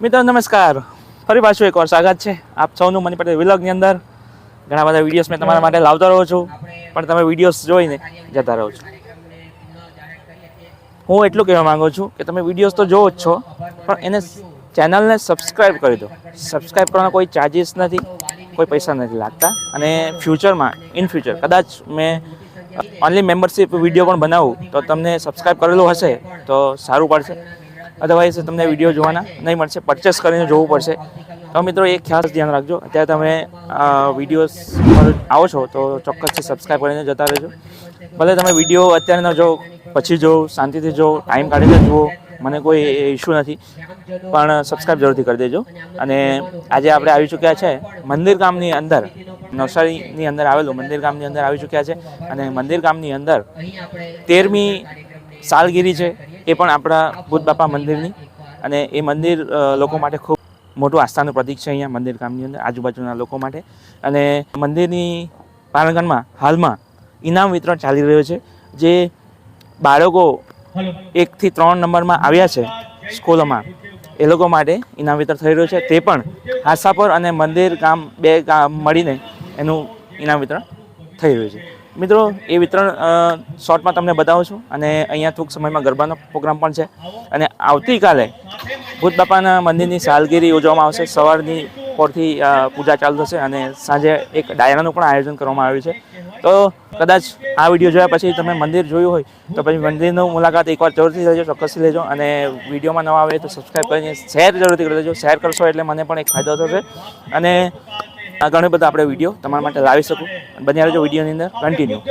મિત્રો નમસ્કાર, ફરી પાછું એકવાર સ્વાગત છે આપ સૌનું મની પટેલ વ્લોગની અંદર. ઘણા બધા વિડીયોઝ મેં તમારા માટે લાવતો રહું છું, પણ તમે વિડીયોઝ જોઈને જતા રહો છો. હું એટલું કહેવા માંગુ છું કે તમે વિડીયોઝ તો જોવો જ છો, પણ એને ચેનલને સબસ્ક્રાઈબ કરી દો. સબસ્ક્રાઈબ કરવાનો કોઈ ચાર્જિસ નથી, કોઈ પૈસા નથી લાગતા. અને ફ્યુચરમાં ઇન ફ્યુચર કદાચ મેં ઓનલી મેમ્બરશિપ વિડીયો પણ બનાવું તો તમને સબસ્ક્રાઈબ કરેલું હશે તો સારું પડશે. અદરવાઇઝ તમને વિડીયો જોવાના નહીં મળશે, પરચેસ કરીને જોવું પડશે. તો મિત્રો એક ખાસ ધ્યાન રાખજો, અત્યારે તમે વિડીયોઝ પર આવો છો તો ચોક્કસથી સબસ્ક્રાઈબ કરીને જતા રહેજો. ભલે તમે વિડીયો અત્યારે ન જો, પછી જો, શાંતિથી જો, ટાઈમ કાઢીને જુઓ, મને કોઈ ઇશ્યુ નથી, પણ સબસ્ક્રાઈબ જરૂરથી કરી દેજો. અને આજે આપણે આવી ચૂક્યા છે મંદિર ગામની અંદર, નવસારીની અંદર આવેલું મંદિર ગામની અંદર આવી ચૂક્યા છે. અને મંદિર ગામની અંદર 13મી સાલગીરી છે, એ પણ આપણા ભૂત બાપા મંદિરની. અને એ મંદિર લોકો માટે ખૂબ મોટું આસ્થાનું પ્રતીક છે અહીંયા મંદિર ગામની અંદર, આજુબાજુના લોકો માટે. અને મંદિરની પ્રાંગણમાં હાલમાં ઇનામ વિતરણ ચાલી રહ્યું છે. જે બાળકો 1 થી 3 નંબરમાં આવ્યા છે સ્કૂલોમાં, એ લોકો માટે ઇનામ વિતરણ થઈ રહ્યું છે. તે પણ હાસાપર અને મંદિર ગામ 2 ગામ મળીને એનું ઇનામ વિતરણ થઈ રહ્યું છે. મિત્રો એ વિતરણ શોર્ટમાં તમને બતાવું છું. અને અહીંયા ટૂંક સમયમાં ગરબાનો પ્રોગ્રામ પણ છે. અને આવતીકાલે ભૂત બાપાના મંદિરની સાલગીરી ઉજવવામાં આવશે. સવારની પોરથી પૂજા ચાલુ થશે અને સાંજે એક ડાયરાનું પણ આયોજન કરવામાં આવ્યું છે. તો કદાચ આ વિડીયો જોયા પછી તમે મંદિર જોયું હોય તો પછી મંદિરનું મુલાકાત એકવાર જરૂરથી લેજો, ચોક્કસથી લેજો. અને વિડીયોમાં નવા આવે તો સબસ્ક્રાઈબ કરીને શેર જરૂરથી કરી દેજો. શેર કરશો એટલે મને પણ એક ફાયદો થશે અને ઘણા બધા આપણે વિડીયો તમારા માટે લાવી શકું. બન્યા રહેજો વિડીયોની અંદર કન્ટિન્યુ.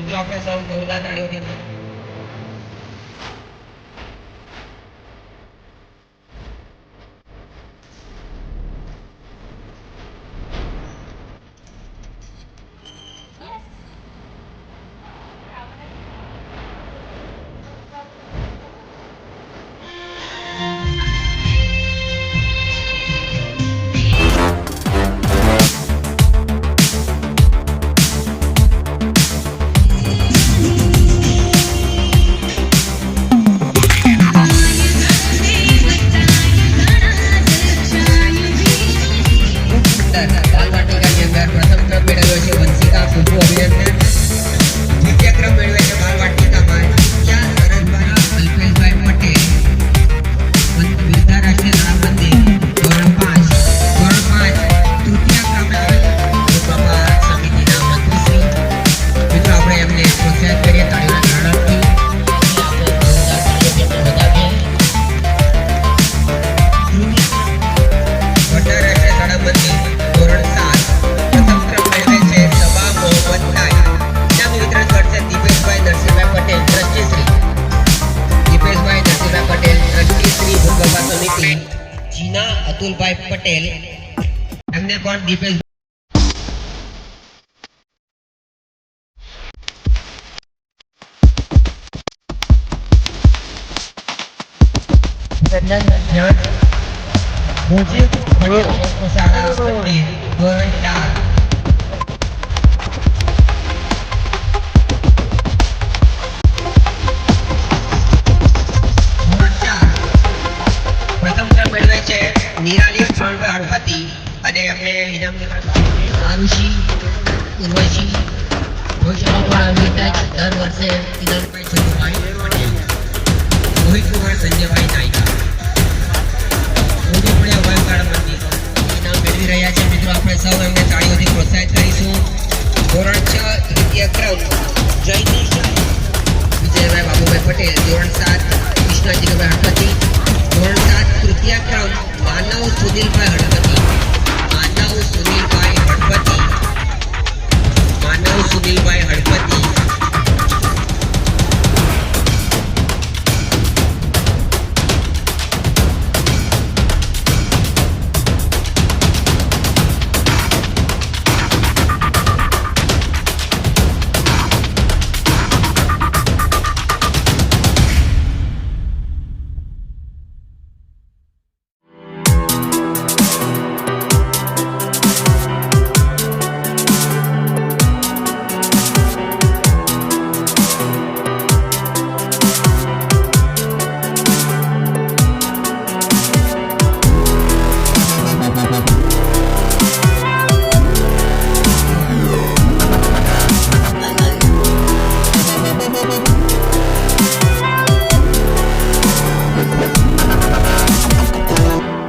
जो આપણે સૌ જોરદાર તાળીઓથી અતુલભાઈ પટેલ એમને પણ દીપેશ નિરાલી ગણપતિ અને એમને ઇનામની આરુષિ ઉર્વશી ભવિષ્યમાં પણ અમિતા દર વર્ષે કિરણભાઈ સંજયભાઈ રોહિત કુમાર સંજયભાઈ નાયકા મોદી પણ અવકાળમાંથી ઇનામ મેળવી રહ્યા છે. મિત્રો આપણે સૌ એમને તાળીઓથી પ્રોત્સાહિત કરીશું. ધોરણ 6 દ્વિતીય ક્રમ गणपती धोरण 7 तृतीय क्रम मानव सुनीलभाई हडपती मानव सुनीलभाई हडपती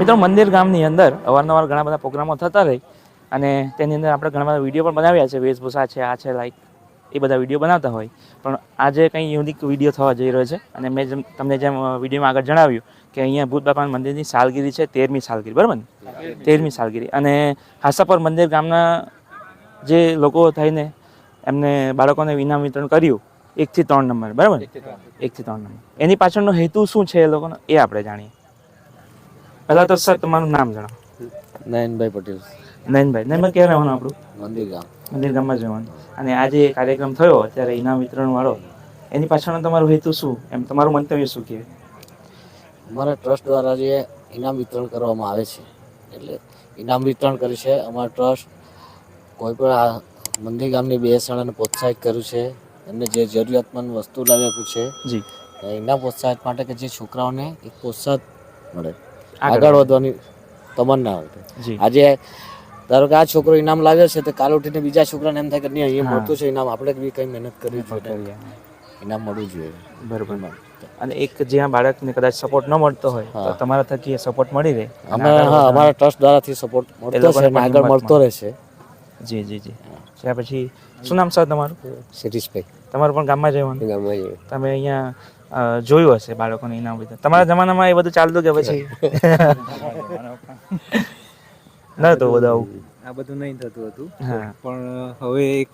મિત્રો મંદિર ગામની અંદર અવારનવાર ઘણા બધા પ્રોગ્રામો થતા રહે અને તેની અંદર આપણે ઘણા બધા વિડીયો પણ બનાવ્યા છે, વેશભૂષા છે, આ છે, લાઈક એ બધા વિડીયો બનાવતા હોય. પણ આજે કંઈ યુનિક વિડીયો થવા જઈ રહ્યો છે અને મેં તમને જેમ વિડીયોમાં આગળ જણાવ્યું કે અહીંયા ભૂત બાપા મંદિરની સાલગીરી છે, 13મી સાલગીરી, બરાબર ને? 13મી સાલગીરી. અને હાસાપર મંદિર ગામના જે લોકો થઈને એમને બાળકોને ઇનામ વિતરણ કર્યું 1 થી 3 નંબર, બરાબર ને? 1 થી 3 નંબર. એની પાછળનો હેતુ શું છે એ લોકોનો એ આપણે જાણીએ. પહેલા તો સર તમારું નામ જણાવો. નયનભાઈ પટેલ. નયનભાઈ ક્યાં રહેવાનું આપણું? મંદિર ગામમાં જ રહેવાનું. અને આ જે કાર્યક્રમ થયો અત્યારે ઇનામ વિતરણ વાળો, એની પાછળનો તમારો હેતુ શું, એમ તમારું મંતવ્ય શું કહે? અમારા ટ્રસ્ટ દ્વારા જે ઇનામ વિતરણ કરવામાં આવે છે, એટલે ઇનામ વિતરણ કર્યું છે. અમારા ટ્રસ્ટ કોઈ પણ આ મંદિર ગામની બે શાળાને પ્રોત્સાહિત કર્યું છે, એમને જે જરૂરિયાતમંદ વસ્તુ લાવી આપ્યું છે. જી. ઇનામ પ્રોત્સાહિત માટે કે જે છોકરાઓને એક પ્રોત્સાહન મળે, આગળ વધવાની તમન્ના હોય. આજે ધારો કે આ છોકરો ઇનામ લાવ્યો છે તો કાલ ઉઠીને બીજા છોકરાને એમ થાય કે નહીં અહીંયા મળતું છે ઇનામ, આપણે બી કંઈ મહેનત કરવી જોઈએ, ઇનામ મળવું જોઈએ. બરોબર. અને એક જ્યાં બાળકને કદાચ સપોર્ટ ન મળતો હોય તો તમારા થકી સપોર્ટ મળી રહે. અમારા ટ્રસ્ટ દ્વારાથી સપોર્ટ મળતો છે અને આગળ મળતો રહેશે. જી જી જી. ત્યાર પછી શું નામ સર તમારું? શિરીષભાઈ. તમારું પણ ગામમાં જ રહેવાનું? ગામમાં જ. તમે અહીંયા જોયું હશે બાળકોને ઇનામ વિતરણ. તમારા જમાનામાં એ બધું ચાલતું કે પછી ન તો બધું આવું? આ બધું નહીં થતું હતું, પણ હવે એક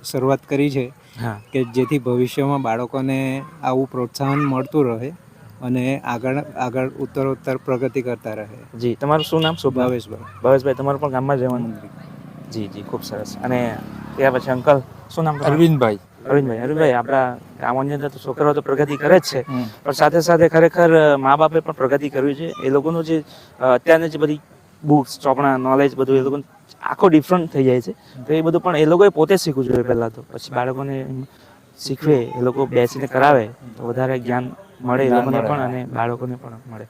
શરૂઆત કરી છે કે જેથી ભવિષ્યમાં બાળકોને આવું પ્રોત્સાહન મળતું રહે અને આગળ ઉત્તરોત્તર પ્રગતિ કરતા રહે. જી. તમારું શું નામ? શું? ભાવેશભાઈ. તમારું પણ ગામમાં જ રહેવાનું? જી જી, ખૂબ સરસ. અને ત્યાર પછી અંકલ શું નામ? અરવિંદભાઈ. આપણા ગામોની અંદર તો છોકરાઓ તો પ્રગતિ કરે જ છે, પણ સાથે સાથે ખરેખર મા બાપે પણ પ્રગતિ કરવી છે. એ લોકોનું જે અત્યારની જે બધી બુક્સ, ચોપડા, નોલેજ બધું એ લોકોને આખો ડિફરન્ટ થઈ જાય છે. તો એ બધું પણ એ લોકોએ પોતે શીખવું જોઈએ પહેલાં તો, પછી બાળકોને શીખવે, એ લોકો બેસીને કરાવે તો વધારે જ્ઞાન મળે એ લોકોને પણ અને બાળકોને પણ મળે.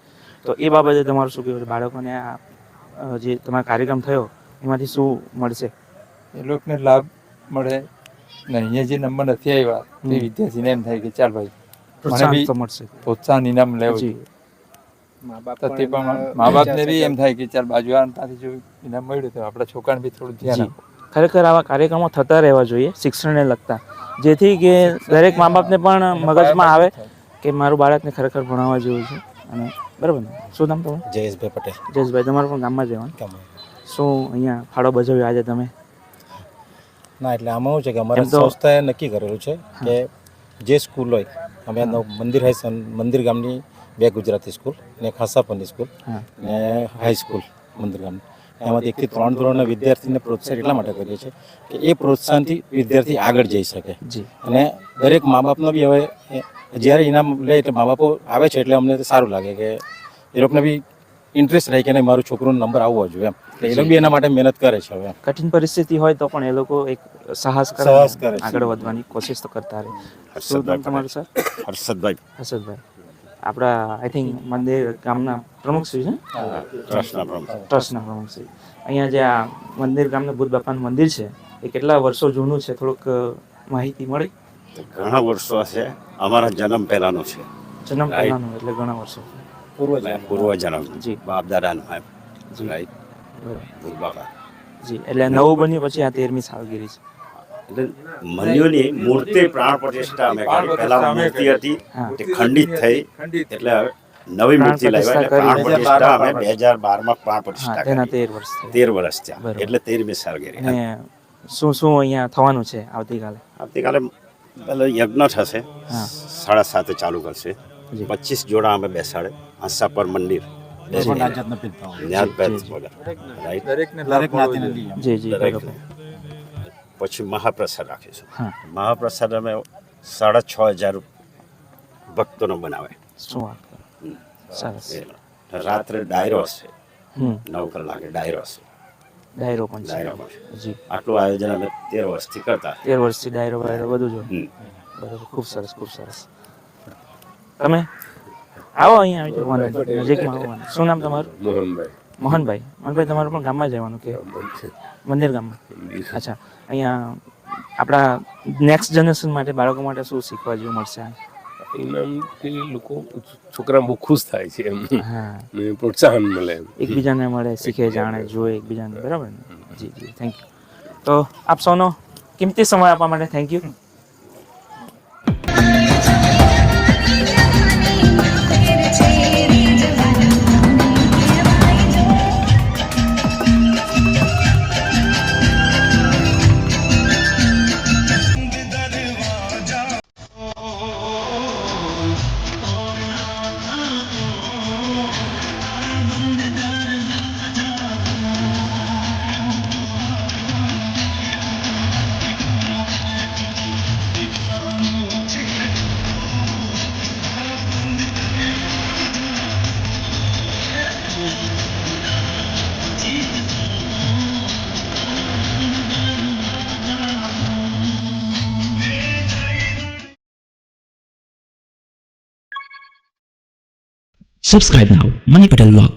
તો એ બાબતે તમારું શું કહેવું? બાળકોને આ જે તમારો કાર્યક્રમ થયો એમાંથી શું મળશે? એ લોકોને લાભ મળે ને અહીંયા જે નંબર નથી આવ્યા તે વિદ્યાર્થીને એમ થાય કે ચાલ ભાઈ મને બી મળશે, પ્રોત્સાહન ઇનામ લેવું જોઈએ. તે પણ મા બાપને બી એમ થાય કે ચાલ બાજુવાળાથી જો ઇનામ મળ્યું તો આપણા છોકરાને બી થોડું ધ્યાન આપો. ખરેખર આવા કાર્યક્રમો થતા રહેવા જોઈએ શિક્ષણને લગતા, જેથી કે દરેક મા બાપને પણ મગજમાં આવે કે મારું બાળકને ખરેખર ભણાવવા જેવું છે. અને બરાબર ને? શું નામ તમારું? જયેશભાઈ પટેલ. જયેશભાઈ, તમારું પણ ગામમાં જ રહેવાનું? શું અહીંયા ફાળો ભજવ્યો આજે તમે? ના, એટલે આમાં શું છે કે અમારા સંસ્થાએ નક્કી કરેલું છે કે જે સ્કૂલ હોય, અમે મંદિર ગામની 2 ગુજરાતી સ્કૂલ ને એક હાસાપરની સ્કૂલ ને હાઈ સ્કૂલ મંદિર ગામની, એમાંથી 1 થી 3 ધોરણના વિદ્યાર્થીને પ્રોત્સાહિત એટલા માટે કરીએ છીએ કે એ પ્રોત્સાહનથી વિદ્યાર્થી આગળ જઈ શકે. અને દરેક મા બાપનો બી હવે જ્યારે ઇનામ લે એટલે મા બાપો આવે છે એટલે અમને સારું લાગે કે એ લોકોને બી ઇન્ટરેસ્ટ રહે કે નહીં મારું છોકરોનો નંબર આવવો જોઈએ એમ. એટલે એ લોકો બી એના માટે મહેનત કરે છે. હવે કઠિન પરિસ્થિતિ હોય તો પણ એ લોકો એક સાહસ કરે, આગળ વધવાની કોશિશ તો કરતા રહે. શું નામ તમારું સર? હર્ષદભાઈ. આપણા આઈ થિંક મંદિર ગામના પ્રમુખશ્રી છે? ટ્રસ્ટના પ્રમુખશ્રી. અહીંયા જે આ મંદિર ગામના ભૂત બાપાનું મંદિર છે એ કેટલા વર્ષો જૂનું છે, થોડુંક માહિતી મળી? ઘણા વર્ષો છે, અમારા જન્મ પહેલાનો છે. જન્મ પહેલાનું એટલે ઘણા વર્ષો પૂર્વ જન્મ. જી. બાપ દાદાનો. રાઈટ. ભૂત બાપા. જી. એટલે નવું બન્યું પછી આ 13મી સાલગીરી છે. એટલે મંદિરની મૂર્તિ પ્રાણ પ્રતિષ્ઠા અમે કરી. પહેલા મૂર્તિ હતી તે ખંડિત થઈ એટલે નવી પ્રાણ મૂર્તિ લાવ્યા એટલે પ્રતિષ્ઠા પ્રાણ પ્રતિષ્ઠા અમે 2012 માં પ્રાણ હા પ્રતિષ્ઠા તેના કરી 13 વર્ષ થયા 13 વર્ષ થયા બરોબર. એટલે 13મી સાલગીરી અને શું શું અહીંયા થવાનું છે આવતીકાલે? આવતીકાલે પેલો યજ્ઞ થશે હા 7:30 ચાલુ કરશે જી. 25 જોડા અમે બેસાડે આશા પર મંદિર ન્યાજ વગર રાઈટ દરેકને લાભ મળવો જોઈએ. જી જી દરેકને. બરોબર. પછી મહાપ્રસાદ રાખીશું હા મહાપ્રસાદ અમે 6,500 ભક્તોનો બનાવે શું વાત કરો. સરસ. રાત્રે ડાયરો હશે હમ 9 કલાકે ડાયરો હશે ડાયરો પણ ડાયરો છે. પણ. જી આટલું આયોજન અમે 13 વર્ષથી કરતા 13 વર્ષથી ડાયરો બાયરો બધું જો હમ. બરોબર. ખૂબ સરસ ખૂબ સરસ. તમે આવો અહીંયા આવી જાઓ મોહનભાઈ, નજીકમાં આવવાનું. શું નામ તમારું? મોહનભાઈ મોહનભાઈ. મોહનભાઈ તમારું પણ ગામમાં જ રહેવાનું કે મંદિર ગામમાં? અચ્છા. અહીંયા આપણા નેક્સ્ટ જનરેશન માટે બાળકો માટે શું શીખવા જેવું મળશે? ઇનામથી લોકો છોકરા બહુ ખુશ થાય છે એમ હા ને પ્રોત્સાહન મળે એમ એકબીજાને મળે, શીખે, જાણે, જોવે એકબીજાને. બરાબર ને? જી જી થેન્ક યુ. તો આપ સૌનો કિંમતી સમય આપવા માટે thank you. Subscribe now, Money Patel Vlog.